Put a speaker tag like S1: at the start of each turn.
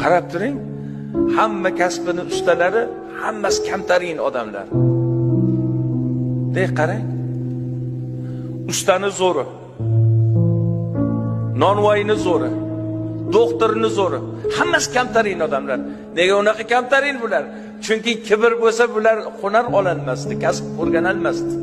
S1: Qarab turing, hamma kasbini ustalari, hammasi kamtarin odamlar. Qarang. Ustani zo'ri, nonvoyini zo'ri, doktorni zo'ri, hammasi kamtarin odamlar. Nega unaqa kamtarin bular? Chunki kibr bo'lsa bular hunar olanmasdi, kasb o'rganolmasdi.